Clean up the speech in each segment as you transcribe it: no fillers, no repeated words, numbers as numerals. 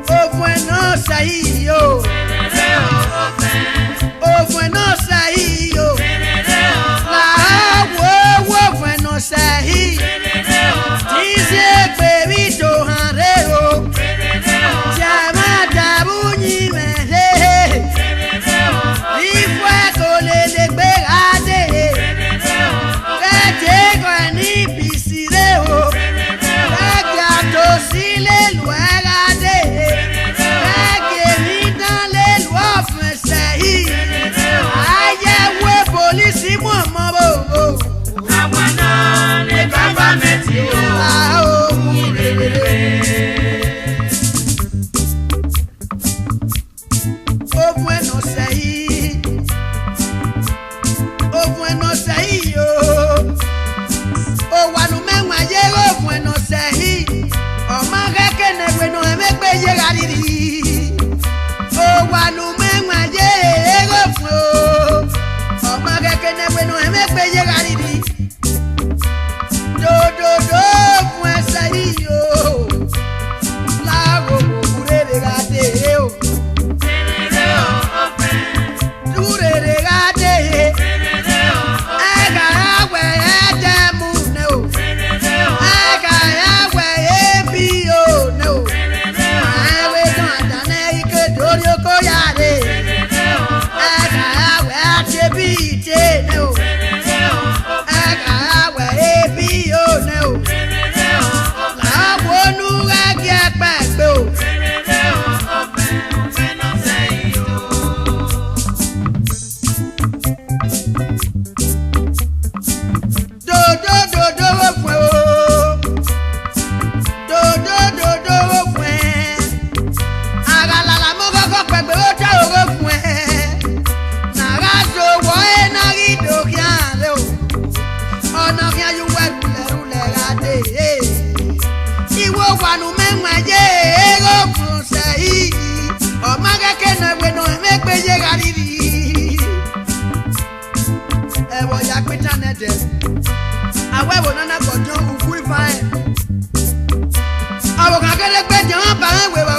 Ovensehi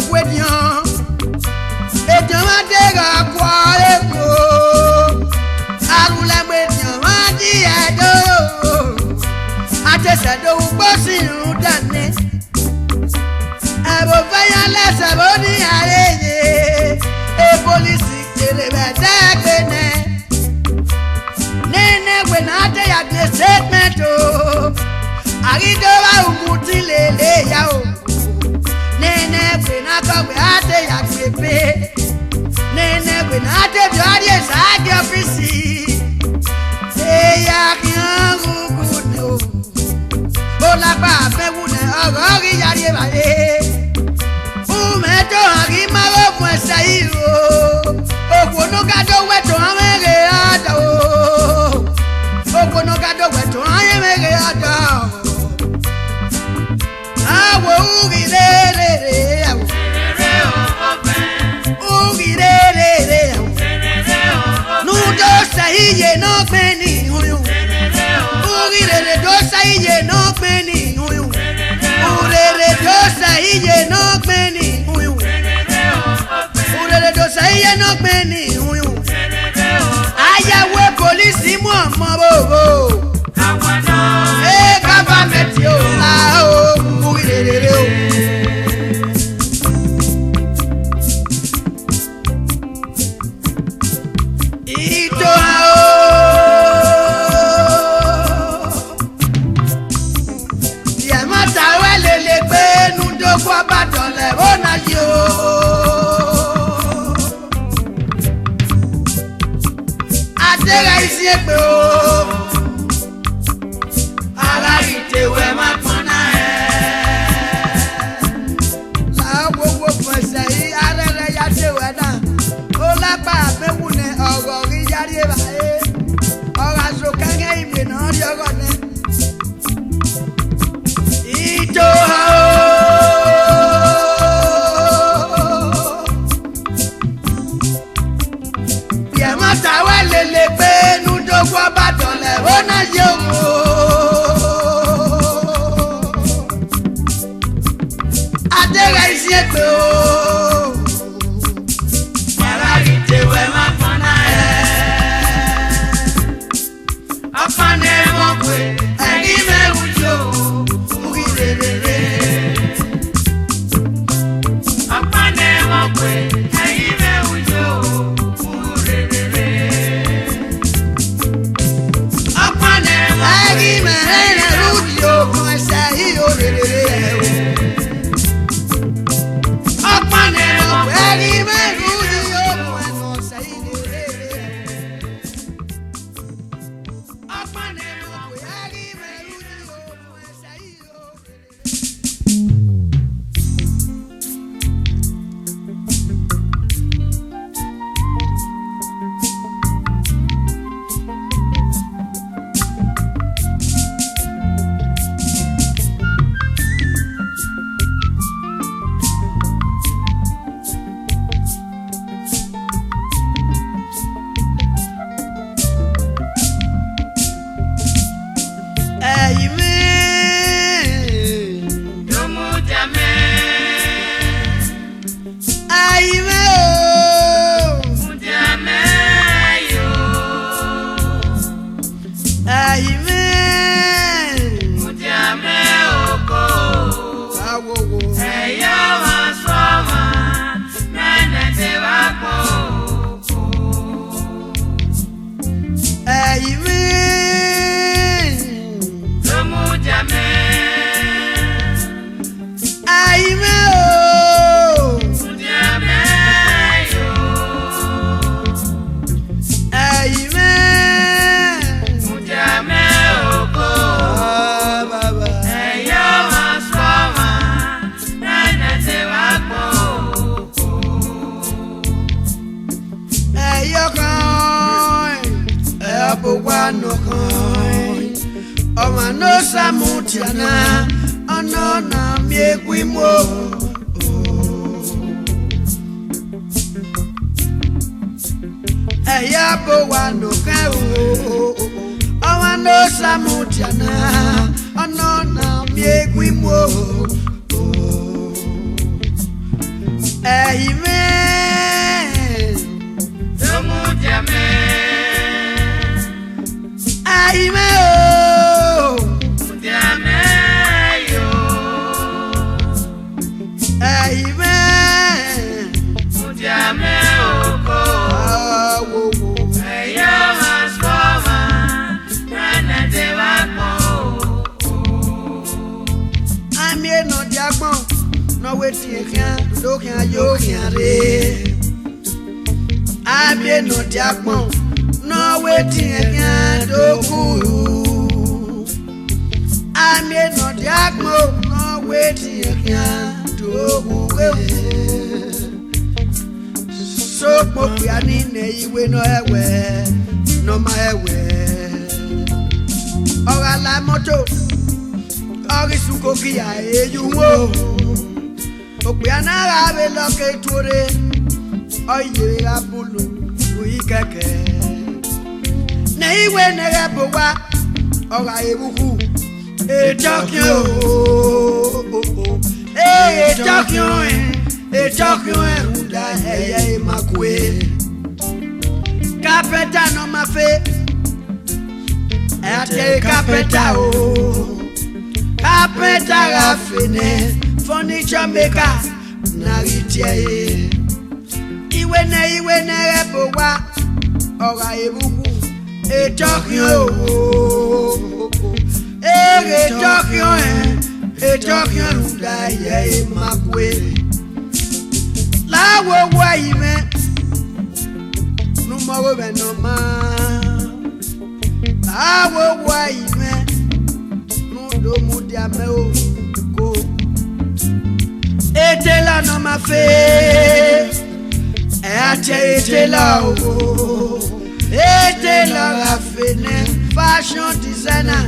Akobeghian. Et on m'a dit à quoi les mots. Arula Median m'a dit à dos. A te said au bossy ou done. A bovaya les aboni à a police qui les bêtes Benin. Nene when I tell ya the statement oh. Idowu Agbes yao. Nene when I come we I tell ya pepe. Nene when I tell you alias I get busy. Hey ya good no. Ola pa fe wune ogori yari baye. Umeto agi mago Ovensehi o. Ogbono gado weto amere ada o. Ogbono gado weto amere ada. Awo ugirere awo. Ugirere awo. Nudo sahiye no Beni huyu. Ugirere do sahiye no Beni huyu. Urere do sahiye no Beni huyu. Urere do sahiye no Beni huyu. Ayawe police mu omo bobo. Eh government yo la o. Ugirere o. Kwa badole ona yo. Adera isi egbe o. Ara itewe ma pona la wo Ovensehi arere ya tewe na. O la pa mewune oro ri yari e ba e. Ora so kange ime na ri oro ne. Kwa badole ona yo. Adera isi egbe o. Ara itewe ma pona Apane mo pe eri me ujo. Ugirere. Apane mo pe eri me ujo. Agi mene rudio Ovensehi o Apane mo agi mene rudio Ovensehi Apane mo agi mene rudio Ovensehi no samutiana anona miegwimo eya bo wano ka o no samutiana anona miegwimo Amen. Domujame. Amen. Mujame yo. Amen. Mujame oko. Eyo masoma. Nana dewa mo. Ami no diagbon. No wetin kan do kan yo kan re. Ami no diagbon. No wetin kan do ku. Ami no diagbon. No wetin kan do ku. So popi ani ne iwe no ewe. No ma ewe. Ora la moto. Ori suko kia ejuwo. Okwe anara be loke tore. Oye abulu oyi keke. Ne iwe ne rebo wa. Ora ebuku. E Tokyo. E Tokyo. E Tokyo unda eye makwe. Kapeta no mafe. Ate kapeta o. Kapeta rafine. Furniture maker. Naritie. Iwe ne rebo wa. Ora ebuku. E Tokyo. E Tokyo. E Tokyo unda eye makwe. La wo ime no more than no man. La wo ime no do mudia me o go. Etela no ma fe. Etela o. Etela rafene fashion designer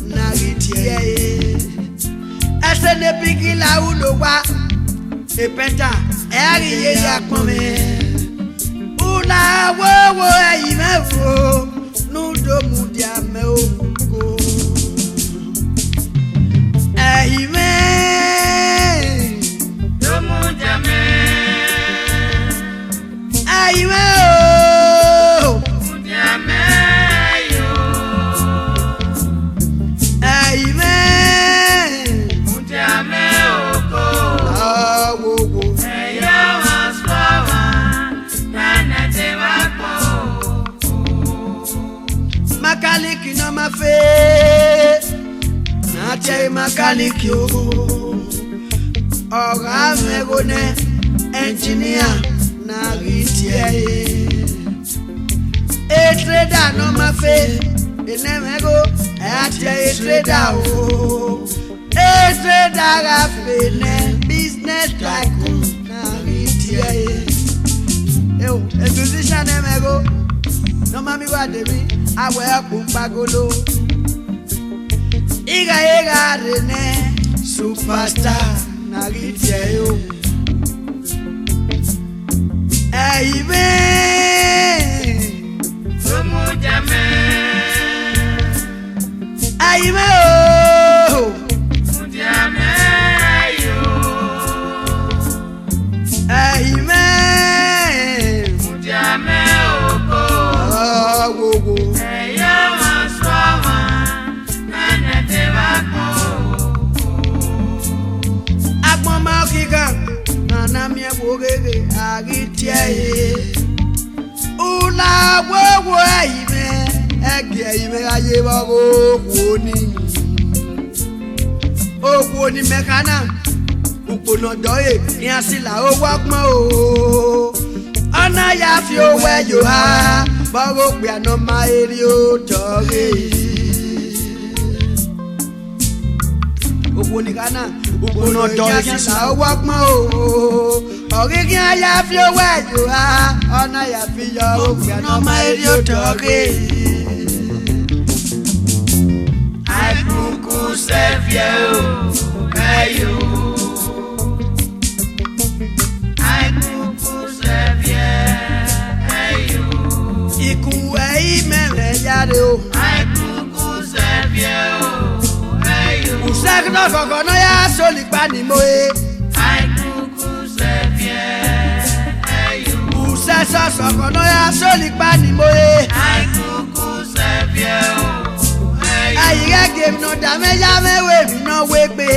na ritie. Ese ne bigi la ulo wa. Epenta eriye yakome ula wo eyimefo nudo mudia me ogo eyime do mudia me eyime mudia me yo eyime mudia me ogo Makaliki no ma fe. Na che makaliki o. Ora megone engineer na ritie. E trader no ma fe. Enemego ate e trader o. E trader afene business tycoon na ritie. Yo, e musician emego. No mami wa debi. Awe akumbagolo Iga rene superstar Naritie yo Eyime Mujame Eyime o Mujame yo Eyime Mujame oko wo Nana mi wogege agitie ula wo eyime ege eyime aye bago kwoni mekana upono doye ni asila o wagbon o ona ya fi owe yo ha bago pe ana ma eri o tore ogboni kana upono doye ni asila o wagbon o Ogigi aya fi owe yo ha ona ya fi yo o pe ana ma eri o tore I kuku sevye o kayo I kuku sevye kayo Iku eyime jare o I kuku sevye o kayo Usagno gogono ya soli pani mo e I kuku sevye sọ̀sọ̀ kan náà yá sólì pa ni mo ye. Àìkúkú sẹ́fíẹ́ o. Àyíká gèmí náà dá méjá mẹ́wèé mi náà wé pé.